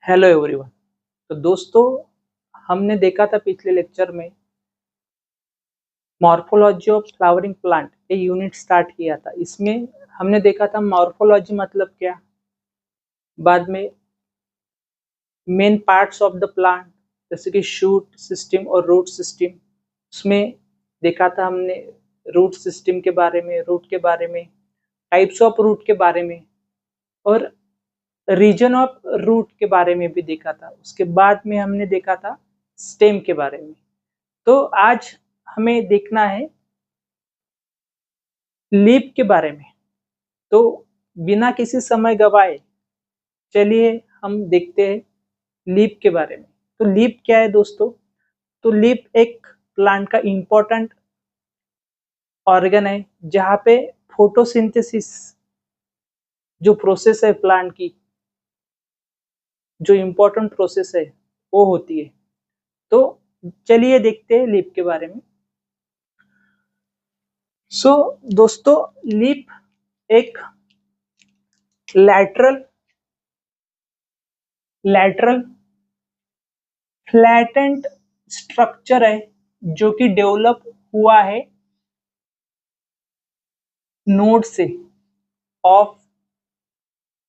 Hello everyone. तो दोस्तों, हमने देखा था पिछले लेक्चर में मॉर्फोलॉजी ऑफ फ्लावरिंग प्लांट ये यूनिट स्टार्ट किया था। इसमें हमने देखा था मॉर्फोलॉजी मतलब क्या, बाद में main parts of the plant जैसे कि शूट सिस्टम और रूट सिस्टम। उसमें देखा था हमने रूट सिस्टम के बारे में, रूट के बारे में, टाइप्स ऑफ रूट के बारे में और रीजन ऑफ रूट के बारे में भी देखा था। उसके बाद में हमने देखा था स्टेम के बारे में। तो आज हमें देखना है लीफ के बारे में। तो बिना किसी समय गवाए चलिए हम देखते हैं लीफ के बारे में। तो लीफ क्या है दोस्तों? तो लीफ एक प्लांट का इंपॉर्टेंट ऑर्गन है जहाँ पे फोटोसिंथेसिस जो प्रोसेस है प्लांट की, जो इम्पोर्टेंट प्रोसेस है वो होती है। तो चलिए देखते हैं लीफ के बारे में। दोस्तों, लीफ एक लैटरल फ्लैटेंड स्ट्रक्चर है जो कि डेवलप हुआ है नोड से ऑफ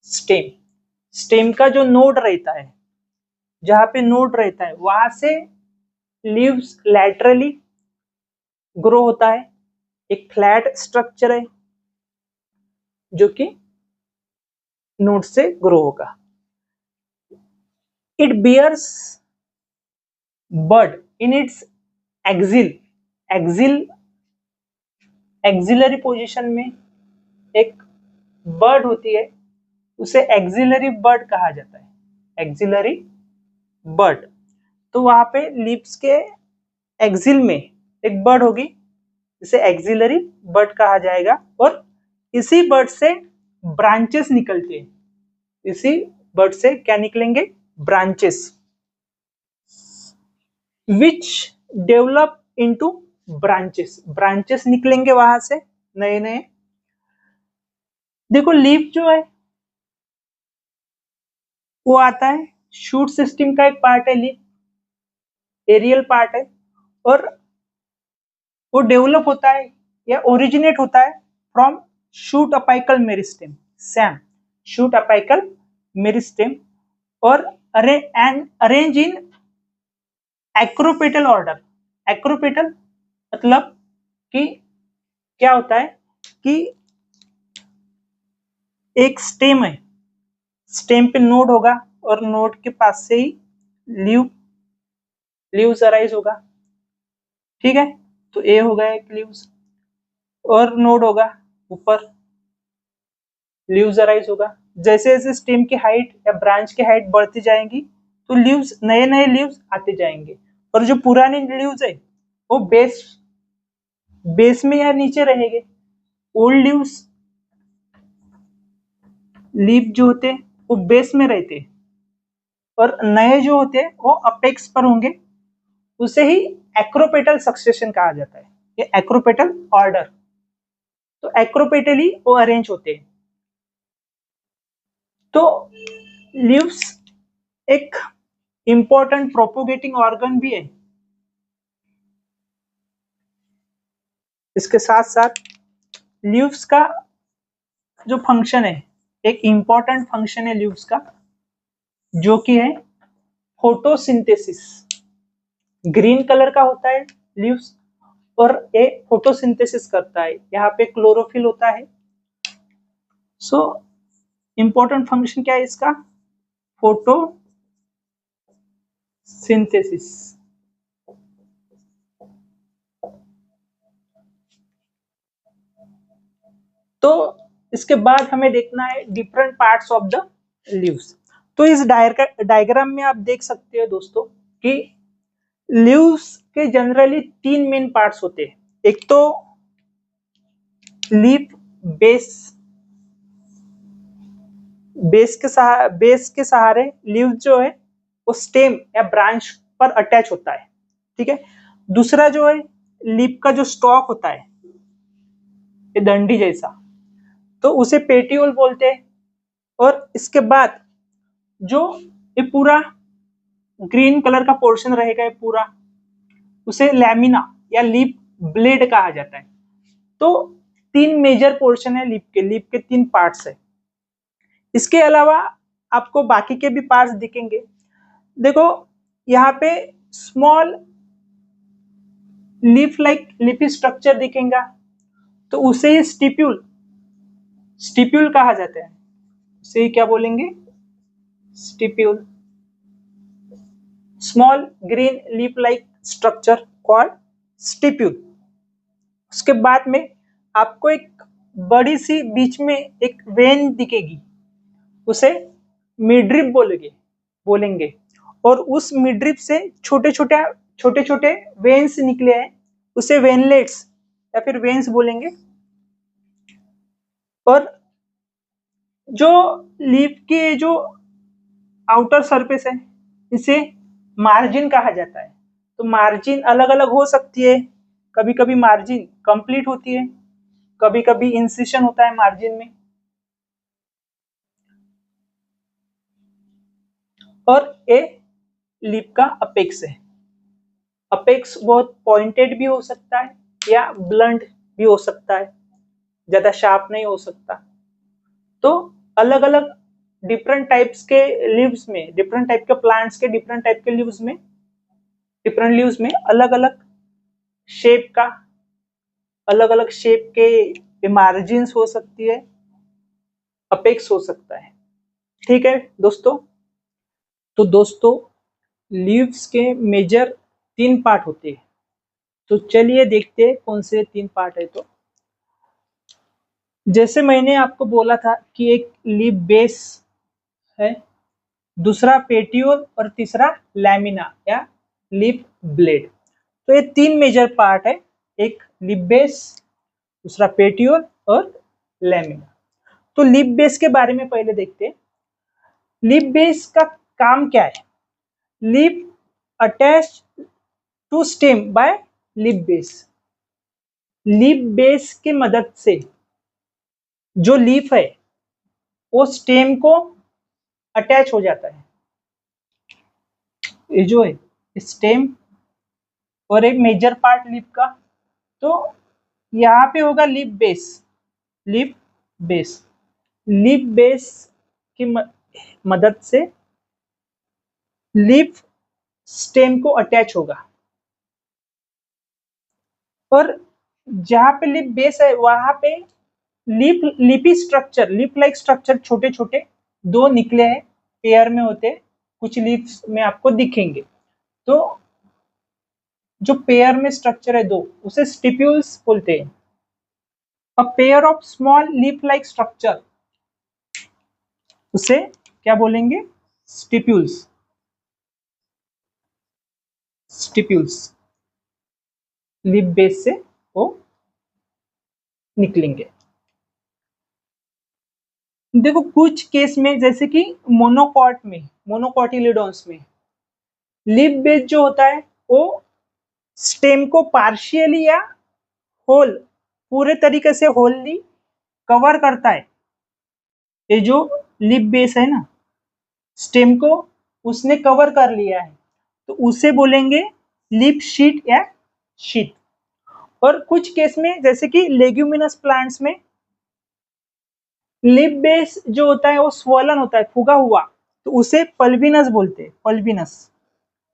स्टेम। स्टेम का जो नोड रहता है, जहां पे नोड रहता है वहां से लीव्स लैटरली ग्रो होता है। एक फ्लैट स्ट्रक्चर है जो कि नोड से ग्रो होगा। It bears bud in its axillary position में एक बर्ड होती है, उसे एक्सिलरी बर्ड कहा जाता है। Axillary bud. तो वहां पे लीव्स के एक्सिल में एक बर्ड होगी जिसे एक्सिलरी बर्ड कहा जाएगा। और इसी बर्ड से ब्रांचेस निकलते हैं। इसी बर्ड से क्या निकलेंगे? Branches which develop into branches निकलेंगे वहां से नए नए। देखो, लीफ जो है वो आता है शूट सिस्टम का एक पार्ट है। लीफ एरियल पार्ट है और वो डेवलप होता है या ओरिजिनेट होता है from shoot apical meristem, same shoot apical meristem, और arrange in acropetal order. Acropetal मतलब कि क्या होता है कि एक स्टेम है, स्टेम पे नोड होगा और नोड के पास से ही लीव्स अराइज होगा। ठीक है, तो ए होगा एक लीव्स और नोड होगा ऊपर, लीव्स अराइज होगा। जैसे जैसे स्टेम की हाइट या ब्रांच की हाइट बढ़ती जाएंगी तो लीव्स, नए नए लीव्स आते जाएंगे। और जो पुराने लीव्स है वो बेस में या नीचे रहेंगे। ओल्ड लीव जो होते हैं वो बेस में रहते हैं और नए जो होते हैं वो अपेक्स पर होंगे। उसे ही एक्रोपेटल सक्सेशन कहा जाता है, ये एक्रोपेटल ऑर्डर। तो एक्रोपेटली वो अरेंज होते हैं। तो लीव्स एक इंपॉर्टेंट प्रोपोगेटिंग ऑर्गन भी है। इसके साथ साथ लीव्स का जो फंक्शन है, एक इंपॉर्टेंट फंक्शन है लीव्स का, जो कि है फोटोसिंथेसिस। ग्रीन कलर का होता है लीव्स और ये फोटोसिंथेसिस करता है। यहाँ पे क्लोरोफिल होता है। इंपॉर्टेंट फंक्शन क्या है इसका? फोटोसिंथेसिस। तो इसके बाद हमें देखना है different parts of the leaves. तो इस डायग्राम में आप देख सकते हो दोस्तों कि लीव्स के जनरली 3 मेन पार्ट्स होते हैं। एक तो लीफ बेस के सहारे लीव जो है वो स्टेम या ब्रांच पर अटैच होता है। ठीक है। दूसरा जो है लीफ का जो स्टॉक होता है, ये डंडी जैसा, तो उसे पेटियोल बोलते हैं। और इसके बाद जो ये पूरा ग्रीन कलर का पोर्शन रहेगा, ये पूरा उसे लैमिना या लीफ ब्लेड कहा जाता है। तो 3 मेजर पोर्शन है लीफ के 3 पार्ट्स है। इसके अलावा आपको बाकी के भी पार्ट्स दिखेंगे। देखो यहाँ पे small leaf like leafy structure दिखेगा, तो उसे ही स्टिप्यूल कहा जाता है। उसे ही क्या बोलेंगे? Stipule. Small green leaf like structure called stipule. उसके बाद में आपको एक बड़ी सी बीच में एक वेन दिखेगी, उसे मिडरिप बोलेंगे। और उस मिडरिप से छोटे छोटे वेन्स निकले हैं, उसे वेनलेट्स या फिर वेन्स बोलेंगे। और जो लीफ के जो आउटर सरफेस है, इसे मार्जिन कहा जाता है। तो मार्जिन अलग अलग हो सकती है, कभी कभी मार्जिन कंप्लीट होती है, कभी कभी इंसिशन होता है मार्जिन में। और ए लीफ का अपेक्स है। अपेक्स बहुत पॉइंटेड भी हो सकता है या ब्लंट भी हो सकता है, ज्यादा शार्प नहीं हो सकता। तो अलग अलग डिफरेंट टाइप्स के लीव्स में, डिफरेंट टाइप के प्लांट्स के डिफरेंट टाइप के लीव्स में, डिफरेंट लीव्स में अलग अलग शेप का, अलग अलग शेप के मार्जिन्स हो सकती है, अपेक्स हो सकता है। ठीक है दोस्तों। तो दोस्तों लीव्स के मेजर 3 पार्ट होते हैं। तो चलिए देखते हैं कौन से 3 पार्ट है। तो जैसे मैंने आपको बोला था कि एक लीफ बेस है, दूसरा पेटियोल और तीसरा लैमिना या लीफ ब्लेड। तो ये 3 मेजर पार्ट है, एक लीफ बेस, दूसरा पेटियोल और लैमिना। तो लीफ बेस के बारे में पहले देखते हैं। लीफ बेस का काम क्या है? Leaf attach to stem by leaf base. Leaf base की मदद से जो लीफ है वो स्टेम को अटैच हो जाता है। ये जो है स्टेम और एक मेजर पार्ट लीफ का। तो यहाँ पे होगा leaf base. Leaf base, leaf base की मदद से लीफ स्टेम को अटैच होगा। और जहाँ पे लीफ बेस है वहां पे leafy structure, leaf like structure छोटे छोटे 2 निकले हैं, पेयर में होते हैं, कुछ लीव्स में आपको दिखेंगे। तो जो पेयर में स्ट्रक्चर है 2, उसे स्टिप्यूल्स बोलते हैं। A pair of small leaf like structure, उसे क्या बोलेंगे? स्टिप्यूल्स। स्टिप्यूल्स लीफ बेस से वो निकलेंगे। देखो कुछ केस में, जैसे कि मोनोकॉटिलिडोन्स में लीफ बेस जो होता है वो स्टेम को पार्शियली या होल, पूरे तरीके से होलली कवर करता है। ये जो लीफ बेस है ना, स्टेम को उसने कवर कर लिया है, तो उसे बोलेंगे लीफ शीट या शीट। और कुछ केस में, जैसे कि लेग्यूमिनस प्लांट्स में लीफ बेस जो होता है वो स्वलन होता है, फुगा हुआ, तो उसे पल्विनस बोलते हैं। पल्विनस,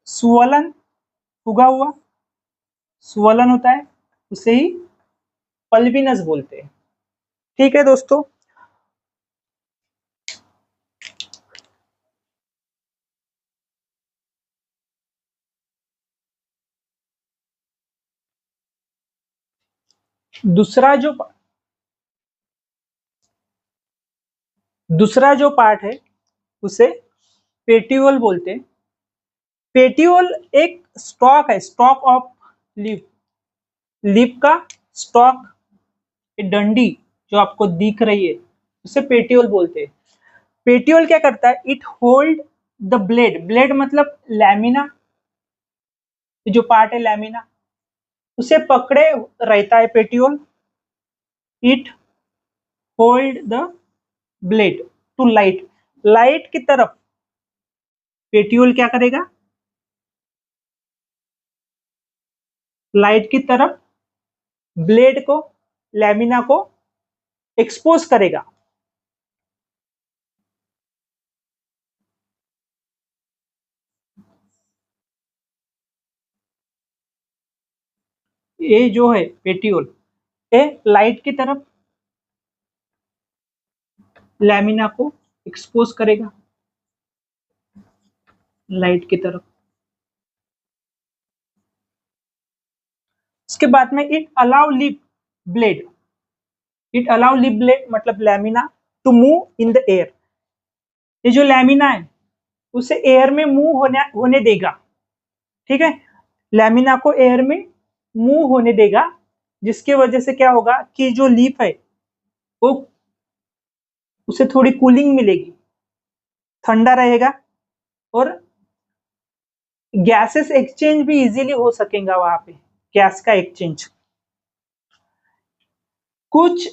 स्वलन, फुगा हुआ, स्वलन होता है, उसे ही पल्विनस बोलते हैं। ठीक है दोस्तों। दूसरा जो पार्ट है उसे पेटियोल बोलते हैं। पेटियोल एक स्टॉक है, स्टॉक ऑफ लीफ, लीफ का स्टॉक, डंडी जो आपको दिख रही है उसे पेटियोल बोलते हैं। पेटियोल क्या करता है? It hold the blade, blade मतलब लैमिना, जो पार्ट है लैमिना, उसे पकड़े रहता है petiole. It hold the blade to light, light की तरफ पेट्यूल क्या करेगा, लाइट की तरफ ब्लेड को, लैमिना को एक्सपोज करेगा। ये जो है पेट्यूल, ये लाइट की तरफ लैमिना को एक्सपोज करेगा, लाइट की तरफ। इसके बाद में इट अलाउ लिप ब्लेड मतलब lamina to move in the air. ये जो लैमिना है उसे एयर में मूव होने देगा, ठीक है, लैमिना को एयर में मूव होने देगा, जिसकी वजह से क्या होगा कि जो लीफ है वो उसे थोड़ी कूलिंग मिलेगी, ठंडा रहेगा, और गैसेस एक्सचेंज भी इजीली हो सकेगा वहां पे, गैस का एक्सचेंज। कुछ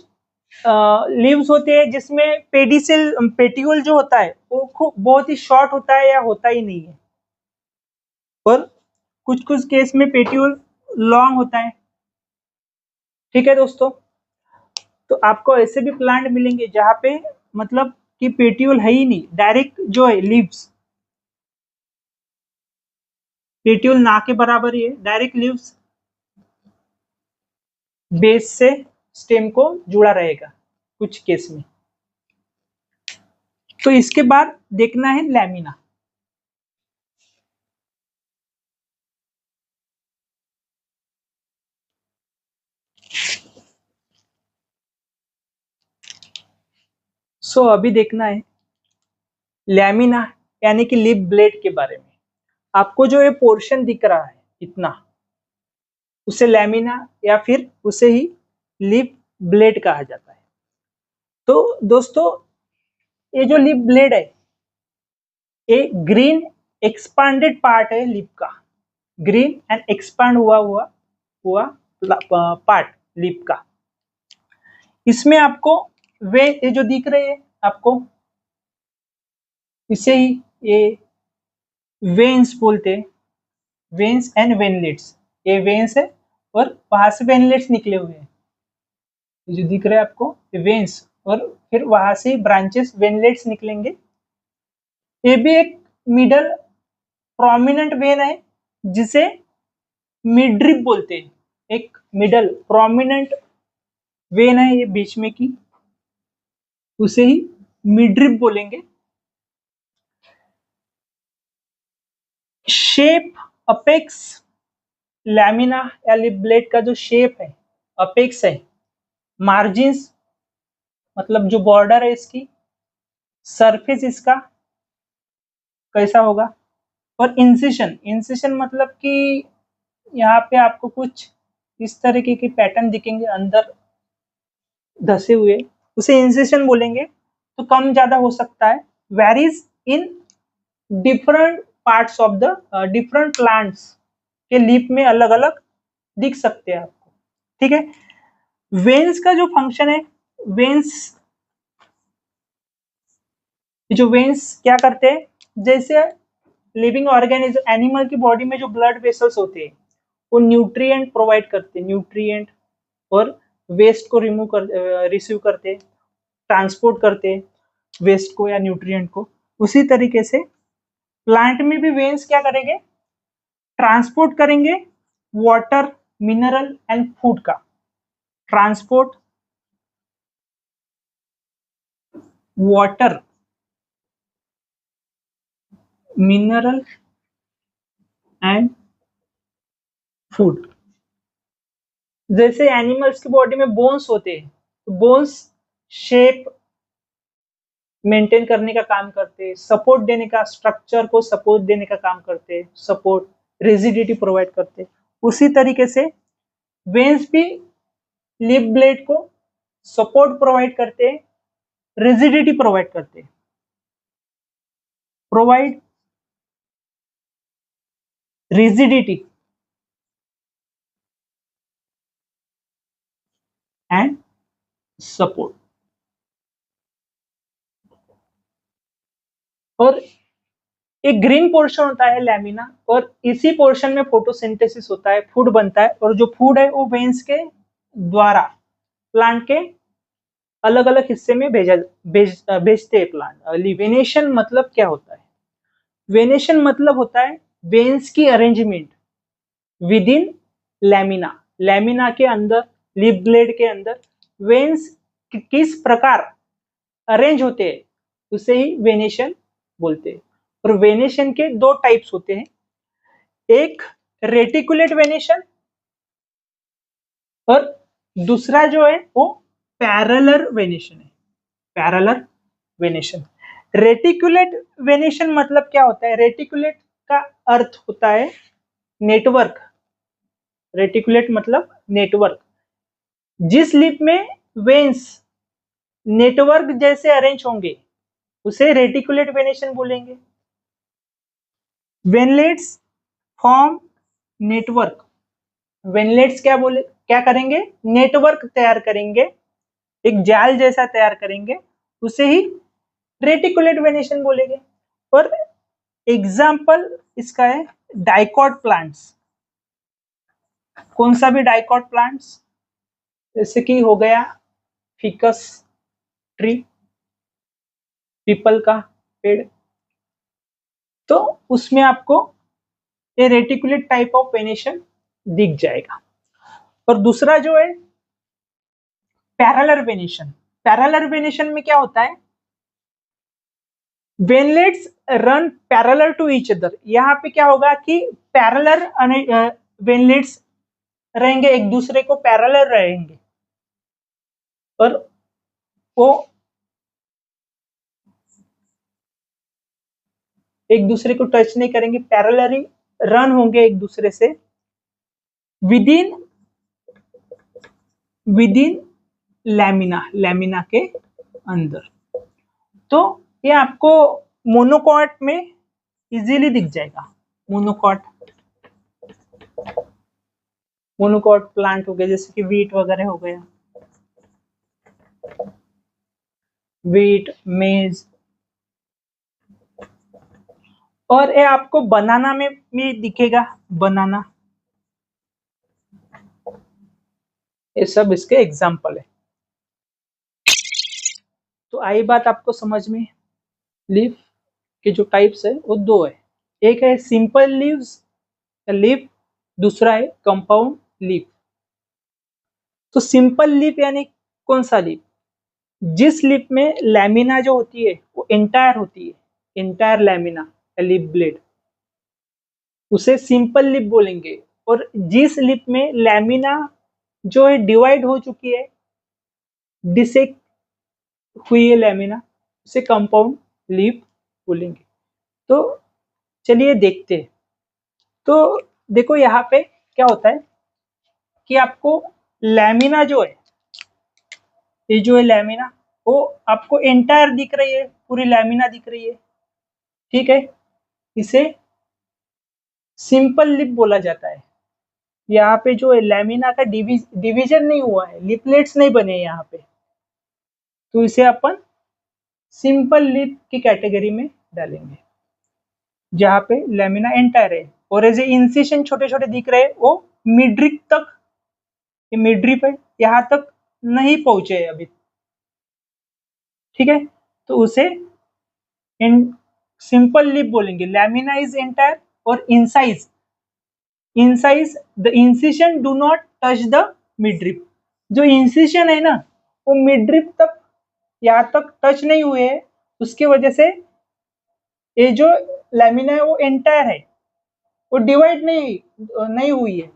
लीव्स होते हैं जिसमें पेट्यूल जो होता है वो खूब बहुत ही शॉर्ट होता है या होता ही नहीं है, और कुछ कुछ केस में पेट्यूल लॉन्ग होता है। ठीक है दोस्तों, तो आपको ऐसे भी प्लांट मिलेंगे जहां पे मतलब कि पेट्यूल है ही नहीं, डायरेक्ट जो है लीव्स, पेट्यूल ना के बराबर ही है, डायरेक्ट लीव्स बेस से स्टेम को जुड़ा रहेगा कुछ केस में। तो इसके बाद देखना है लैमिना। अभी देखना है लैमिना यानी कि लिप ब्लेड के बारे में। आपको जो ये पोर्शन दिख रहा है इतना, उसे लैमिना या फिर उसे ही लिप ब्लेड कहा जाता है। तो दोस्तों, ये जो लिप ब्लेड है ये ग्रीन एक्सपांडेड पार्ट है लिप का, ग्रीन एंड एक्सपांड हुआ पार्ट लिप का। इसमें आपको वे ये जो दिख रहे हैं आपको, इसे ही ये वेन्स बोलते हैं, वेन्स एंड वेनलेट्स। ये वेन्स है और वहां से वेनलेट्स निकले हुए हैं, ये जो दिख रहे हैं आपको ये वेन्स, और फिर वहां से ब्रांचेस वेनलेट्स निकलेंगे। ये भी एक मिडल प्रोमिनेंट वेन है जिसे मिड्रिप बोलते हैं, एक मिडल प्रोमिनेंट वेन है ये बीच में की, उसे ही मिड्रिप बोलेंगे। शेप अपेक्स लैमिना या लिप ब्लेड का जो शेप है, अपेक्स है, मार्जिन्स मतलब जो बॉर्डर है इसकी, सरफेस इसका कैसा होगा, और इंसिशन, इंसिशन मतलब कि यहाँ पे आपको कुछ इस तरीके के पैटर्न दिखेंगे अंदर धसे हुए, उसे इंसिशन बोलेंगे। तो कम ज्यादा हो सकता है, varies in different parts of the different plants के लीफ में अलग अलग दिख सकते हैं आपको। ठीक है, वेन्स का जो फंक्शन है, वेन्स, जो वेन्स क्या करते हैं, जैसे लिविंग ऑर्गेनिज्म एनिमल की बॉडी में जो ब्लड वेसल्स होते हैं वो न्यूट्रिएंट प्रोवाइड करते हैं, न्यूट्रिएंट, और वेस्ट को रिसीव करते हैं, ट्रांसपोर्ट करते हैं वेस्ट को या न्यूट्रिएंट को। उसी तरीके से प्लांट में भी वेन्स क्या करेंगे, ट्रांसपोर्ट करेंगे वाटर, मिनरल एंड फूड का transport, water, mineral and food. जैसे एनिमल्स की बॉडी में बोन्स होते हैं, तो बोन्स शेप मेंटेन करने का काम करते हैं, सपोर्ट देने का, स्ट्रक्चर को सपोर्ट देने का काम करते हैं, सपोर्ट, रिजिडिटी प्रोवाइड करते हैं। उसी तरीके से वेन्स भी लिप ब्लेड को सपोर्ट प्रोवाइड करते हैं, रिजिडिटी प्रोवाइड करते हैं, प्रोवाइड रिजिडिटी एंड सपोर्ट। और एक ग्रीन पोर्शन होता है लैमिना, और इसी पोर्शन में फोटोसिंथेसिस होता है, फूड बनता है, और जो फूड है वो वेन्स के द्वारा प्लांट के अलग अलग हिस्से में भेजते हैं प्लांट। वेनेशन मतलब क्या होता है? वेनेशन मतलब होता है वेन्स की arrangement with in lamina. Lamina के अंदर, लिप ब्लेड के अंदर वेन्स किस प्रकार अरेंज होते हैं उसे ही वेनेशन बोलते हैं। और वेनेशन के दो टाइप्स होते हैं, एक रेटिकुलेट वेनेशन और दूसरा जो है वो पैरेलल वेनेशन है। पैरेलल वेनेशन, रेटिकुलेट वेनेशन मतलब क्या होता है? रेटिकुलेट का अर्थ होता है नेटवर्क। रेटिकुलेट मतलब नेटवर्क। जिस लिप में वेन्स नेटवर्क जैसे अरेंज होंगे उसे रेटिकुलेट वेनेशन बोलेंगे। Veinlets form network. वेनलेट्स क्या करेंगे? नेटवर्क तैयार करेंगे, एक जाल जैसा तैयार करेंगे, उसे ही रेटिकुलेट वेनेशन बोलेंगे। और एग्जाम्पल इसका है डाइकॉट प्लांट्स। कौन सा भी डाइकॉट प्लांट्स, जैसे कि हो गया फिकस ट्री, पीपल का पेड़, तो उसमें आपको ये रेटिकुलेट टाइप ऑफ वेनेशन दिख जाएगा। और दूसरा जो है पैरेलल वेनेशन। पैरेलल वेनेशन में क्या होता है? Veinlets run parallel to each other. यहाँ पे क्या होगा कि पैरेलल वेनलेट्स रहेंगे, एक दूसरे को पैरेलल रहेंगे, और वो एक दूसरे को टच नहीं करेंगे, पैरेलली रन होंगे एक दूसरे से विदिन लैमिना के अंदर। तो ये आपको मोनोकॉट में इजीली दिख जाएगा। मोनोकॉट प्लांट हो गया, जैसे कि वीट वगैरह हो गया, वीट, मेज। और ये आपको बनाना में भी दिखेगा, बनाना। ये सब इसके एग्जाम्पल है। तो आई बात आपको समझ में। लीफ के जो टाइप्स है वो दो है, एक है सिंपल लीव्स लीफ, दूसरा है कंपाउंड लीफ। तो सिंपल लीफ यानी कौन सा लीफ? जिस लीफ में लैमिना जो होती है वो एंटायर होती है, एंटायर लैमिना लीफ ब्लेड, उसे सिंपल लीफ बोलेंगे। और जिस लीफ में लैमिना जो है डिवाइड हो चुकी है, डिसेक्ट हुई है लैमिना, उसे कंपाउंड लीफ बोलेंगे। तो चलिए देखते हैं। तो देखो यहाँ पे क्या होता है कि आपको लैमिना जो है, ये जो है लैमिना, वो आपको एंटायर दिख रही है, पूरी लैमिना दिख रही है, ठीक है। इसे सिंपल लिप बोला जाता है। यहाँ पे जो है लैमिना का डिवीजन नहीं हुआ है, लिपलेट्स नहीं बने यहाँ पे, तो इसे अपन सिंपल लिप की कैटेगरी में डालेंगे, जहाँ पे लैमिना एंटायर है। और ऐसे इंसिशन छोटे छोटे दिख रहे हैं, वो मिड्रिप तक, ये मिड्रिप है, यहाँ तक नहीं पहुंचे है अभी, ठीक है। तो उसे सिंपल लिप बोलेंगे। लैमिना इज एंटायर और incise the incision do not touch the मिड्रिप। जो इंसिशन है ना, वो मिड्रिप तक, यहाँ तक टच नहीं हुए है, उसकी वजह से ये जो लैमिना है वो एंटायर है, वो डिवाइड नहीं हुई है,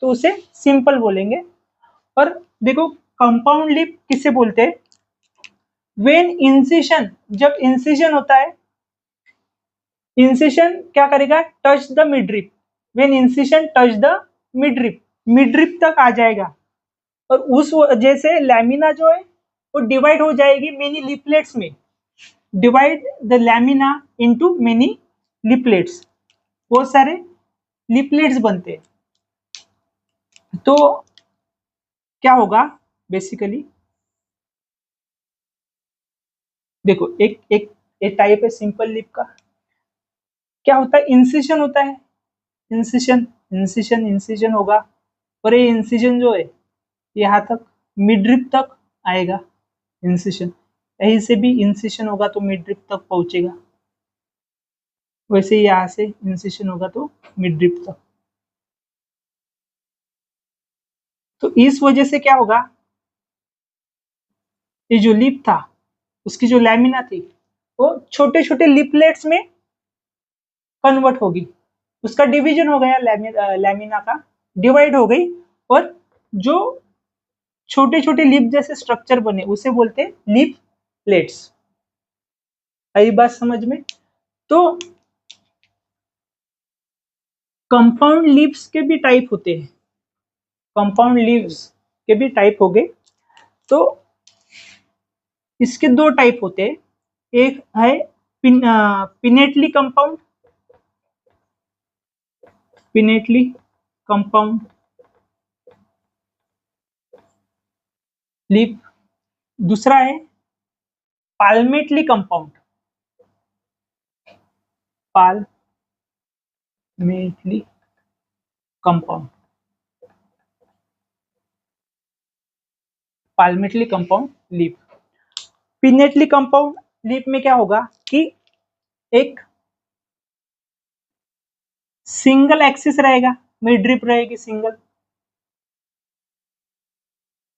तो उसे सिंपल बोलेंगे। और देखो कंपाउंड लिप किसे बोलते हैं? वेन इंसिशन, जब इंसिशन होता है, इंसिशन क्या करेगा? Touch the मिड्रिप। When incision touch the मिड्रिप, मिड्रिप तक आ जाएगा, और उस वजह से लैमिना जो है वो डिवाइड हो जाएगी मेनी लिपलेट्स में। Divide the lamina into many लिपलेट्स, बहुत सारे लिपलेट्स बनते हैं। तो क्या होगा बेसिकली, देखो एक एक टाइप है सिंपल लिप का, क्या होता है, इंसिशन होता है, इंसिशन इंसिशन इंसिशन होगा, और ये इंसिशन जो है यहाँ तक मिडरिप तक आएगा इंसिशन, यहीं से भी इंसिशन होगा तो मिडरिप तक पहुंचेगा, वैसे ही यहाँ से इंसिशन होगा तो मिडरिप तक। तो इस वजह से क्या होगा, ये जो लिप था उसकी जो लैमिना थी वो छोटे छोटे लिपलेट्स में कन्वर्ट होगी, उसका डिवीजन हो गया, लैमिना का डिवाइड हो गई, और जो छोटे छोटे लिप जैसे स्ट्रक्चर बने उसे बोलते हैं लिप प्लेट्स। आई बात समझ में? तो कंपाउंड लिप्स के भी टाइप होते हैं, कंपाउंड लिव्स के भी टाइप हो गए। तो इसके दो टाइप होते हैं, एक है pinnately compound, pinnately compound leaf, दूसरा है palmately compound, palmately compound, palmately compound leaf. Pinnately compound leaf में क्या होगा कि एक सिंगल एक्सिस रहेगा, मिडरिप रहेगी, सिंगल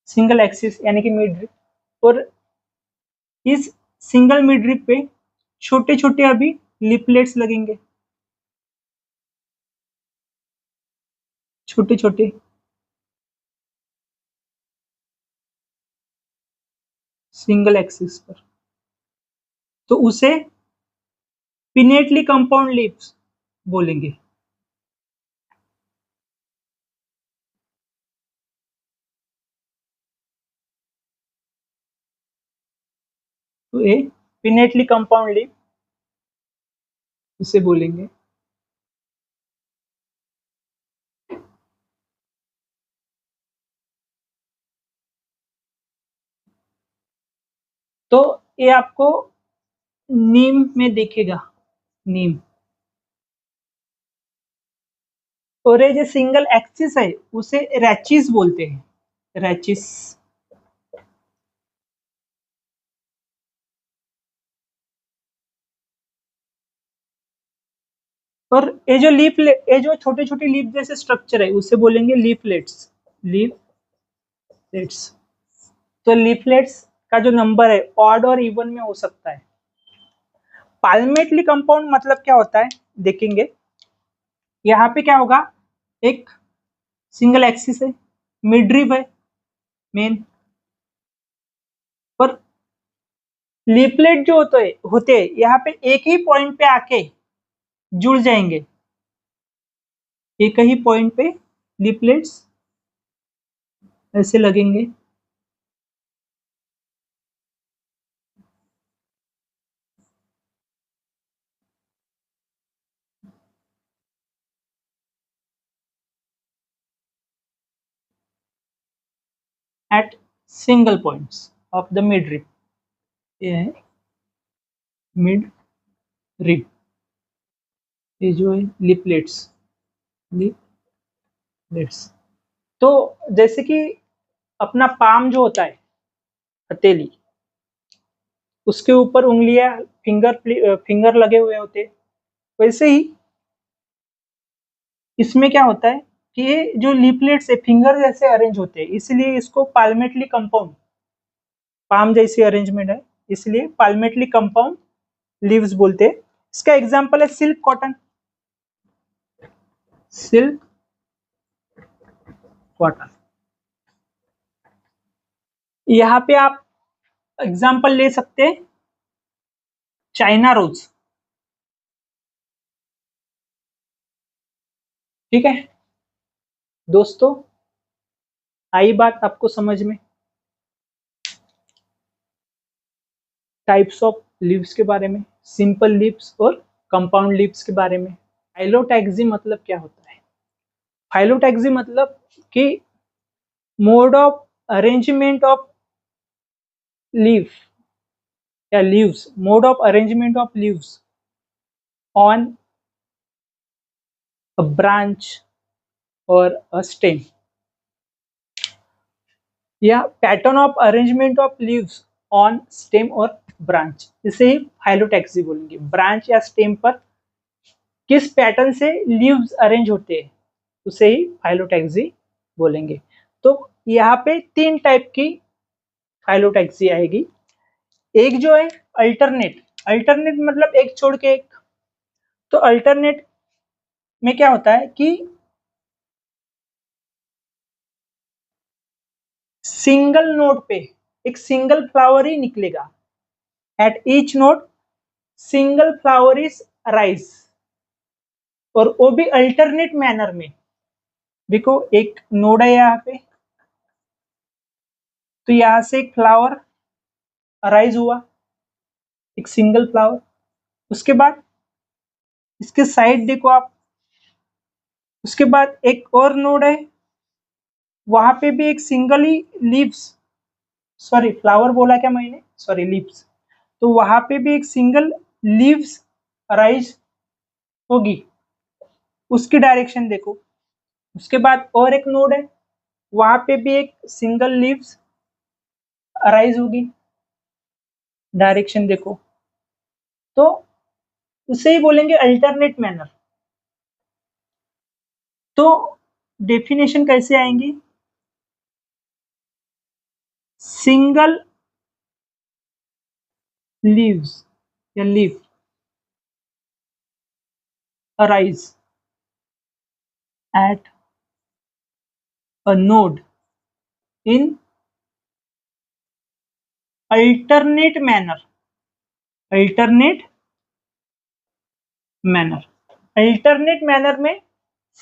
सिंगल एक्सिस यानी कि मिडरिप, और इस सिंगल मिडरिप पे छोटे छोटे अभी लिपलेट्स लगेंगे, छोटे छोटे सिंगल एक्सिस पर, तो उसे पिनेटली कंपाउंड लिप्स बोलेंगे। तो ये पिनेटली कंपाउंड लिप इसे बोलेंगे। तो ये आपको नीम में दिखेगा, नीम, और ये जो सिंगल एक्सिस है उसे रैचिस बोलते हैं, रैचिस। और ये जो लीफ, ये जो छोटे छोटे लीफ जैसे स्ट्रक्चर है उसे बोलेंगे लीफलेट्स, लीफलेट्स। तो लीफलेट्स का जो नंबर है ऑड और इवन में हो सकता है। पाल्मेटली कंपाउंड मतलब क्या होता है देखेंगे, यहाँ पे क्या होगा, एक सिंगल एक्सिस है, मिडरिप है मेन, पर लीफलेट जो होते हैं यहाँ पे एक ही पॉइंट पे आके जुड़ जाएंगे, एक ही पॉइंट पे लीफलेट्स ऐसे लगेंगे, at single points of the midrib, ये है मिड रिप, ये जो है लिपलेट्स, लिपलेट्स। तो जैसे कि अपना पाम जो होता है, हथेली, उसके ऊपर उंगलियां, फिंगर लगे हुए होते हैं, वैसे ही इसमें क्या होता है कि ये जो लिपलेट्स है फिंगर जैसे अरेंज होते हैं, इसलिए इसको पाल्मेटली कंपाउंड, पाम जैसी अरेंजमेंट है इसलिए पाल्मेटली कंपाउंड लीव्स बोलते हैं। इसका एग्जांपल है सिल्क कॉटन, सिल्क कॉटन। यहाँ पे आप एग्जांपल ले सकते हैं चाइना रोज, ठीक है दोस्तों, आई बात आपको समझ में, टाइप्स ऑफ लीव्स के बारे में, सिंपल लीव्स और कंपाउंड लीव्स के बारे में। फाइलोटैक्सी मतलब क्या होता है, फाइलोटैक्सी मतलब कि mode of arrangement of leaf या leaves, mode of arrangement of leaves on a branch or a stem. या pattern of arrangement of leaves on stem और ब्रांच, इसे ही फाइलोटैक्सी बोलेंगे। ब्रांच या स्टेम पर किस पैटर्न से लीव्स अरेंज होते हैं उसे ही फाइलोटैक्सी बोलेंगे। तो यहाँ पे 3 टाइप की फाइलोटैक्सी आएगी। एक जो है अल्टरनेट, अल्टरनेट मतलब एक छोड़ के एक। तो अल्टरनेट में क्या होता है कि सिंगल नोड पे एक सिंगल फ्लावर ही निकलेगा। At each node single flower is rise, और वो भी अल्टरनेट मैनर में। देखो एक नोड है यहाँ पे, तो यहां से एक फ्लावर राइज हुआ, एक सिंगल फ्लावर। उसके बाद इसके साइड देखो आप, उसके बाद एक और नोड है, वहां पे भी एक single he leaves, sorry flower बोला क्या मैंने, सॉरी लीव्स। तो वहां पे भी एक सिंगल लीव्स राइज होगी, उसकी डायरेक्शन देखो। उसके बाद और एक नोड है, वहां पे भी एक सिंगल लीव्स राइज होगी, डायरेक्शन देखो। तो उसे ही बोलेंगे अल्टरनेट मैनर। तो डेफिनेशन कैसे आएंगी, सिंगल लीव्स या leave arise at a node in alternate manner, alternate manner, alternate manner में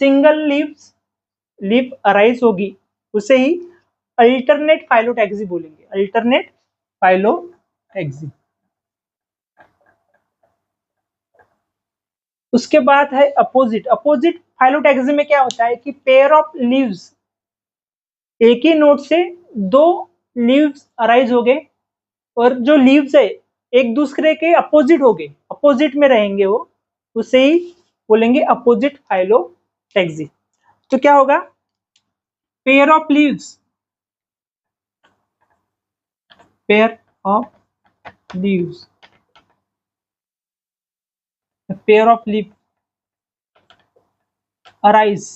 सिंगल लीव अराइज होगी, उसे ही अल्टरनेट फाइलोटैक्सी बोलेंगे, अल्टरनेट फाइलोटैक्सी। उसके बाद है अपोजिट। अपोजिट फाइलोटैक्सी में क्या होता है कि पेयर ऑफ लीव्स, एक ही नोड से 2 लीव्स अराइज हो गए, और जो लीव्स है एक दूसरे के अपोजिट हो गए, अपोजिट में रहेंगे वो, उसे ही बोलेंगे अपोजिट फाइलोटैक्सी। तो क्या होगा, pair of leaves, pair of leaves, pair of leave arise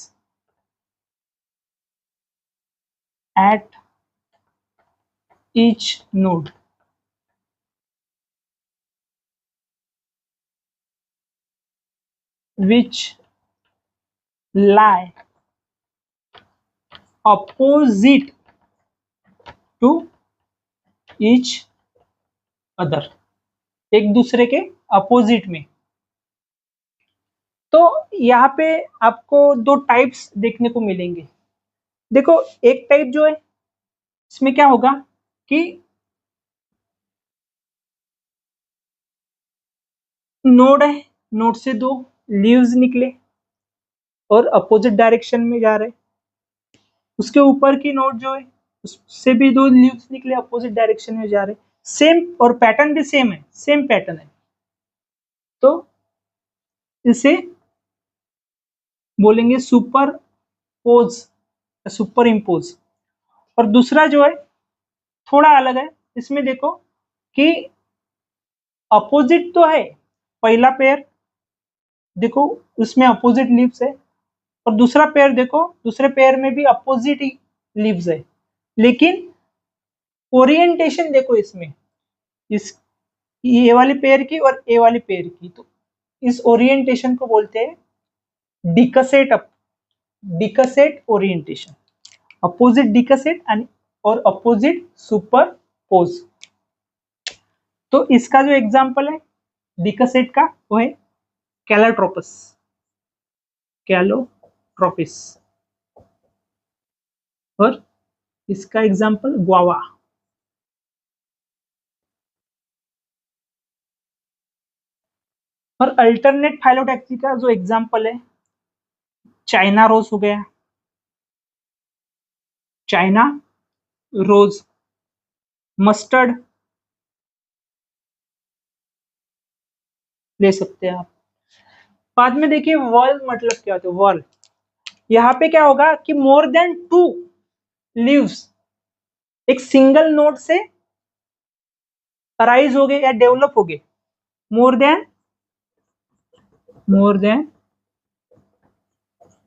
at each node which lie opposite to each other, एक दूसरे के अपोजिट में। तो यहाँ पे आपको 2 टाइप्स देखने को मिलेंगे। देखो एक टाइप जो है, इसमें क्या होगा कि नोड है, नोड से 2 लीव्स निकले और अपोजिट डायरेक्शन में जा रहे, उसके ऊपर की नोड जो है उससे भी 2 लीव्स निकले, अपोजिट डायरेक्शन में जा रहे, सेम, और पैटर्न भी सेम है, सेम पैटर्न है। तो इसे बोलेंगे सुपर पोज, सुपर इम्पोज। और दूसरा जो है थोड़ा अलग है, इसमें देखो कि अपोजिट तो है, पहला पेयर देखो उसमें अपोजिट लीव्स है, और दूसरा पेयर देखो, दूसरे पेयर में भी अपोजिट ही लीव्स है, लेकिन ओरिएंटेशन देखो इसमें, इस ए वाली पेयर की और ए वाली पेयर की, तो इस ओरिएंटेशन को बोलते हैं decussate up, decussate orientation, opposite decussate and और अपोजिट सुपरपोज। तो इसका जो एग्जांपल है डिकसेट का वो है कैलोट्रोपस, कैलोट्रोपिस, और इसका एग्जांपल ग्वावा। और अल्टरनेट फाइलोटैक्सी का जो एग्जांपल है चाइना रोज हो गया, चाइना रोज, मस्टर्ड ले सकते हैं आप। बाद में देखिए वॉल मतलब क्या होता है, वॉल। यहाँ पे क्या होगा कि मोर देन 2 लीव्स एक सिंगल नोड से अराइज हो गए या डेवलप हो गए। More than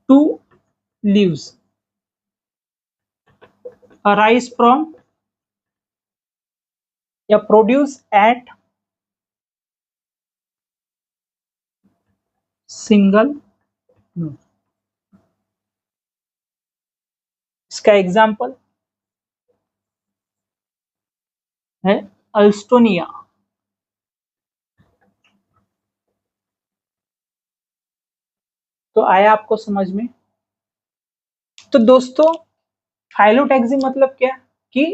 2 leaves arise from या produce at single node। इसका एग्जाम्पल है अल्स्टोनिया। तो आया आपको समझ में। तो दोस्तों फाइलोटैक्सी मतलब क्या कि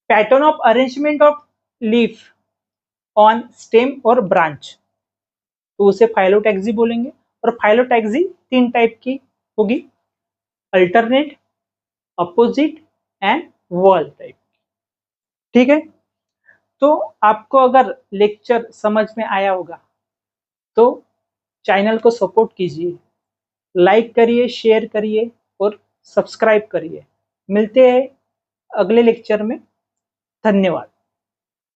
pattern of arrangement of leaf on stem और ब्रांच, तो उसे फाइलोटैक्सी बोलेंगे। और फाइलोटैक्सी 3 टाइप की होगी, alternate, opposite and wall type. ठीक है, तो आपको अगर लेक्चर समझ में आया होगा तो चैनल को सपोर्ट कीजिए, लाइक करिए, शेयर करिए और सब्सक्राइब करिए। मिलते हैं अगले लेक्चर में। धन्यवाद।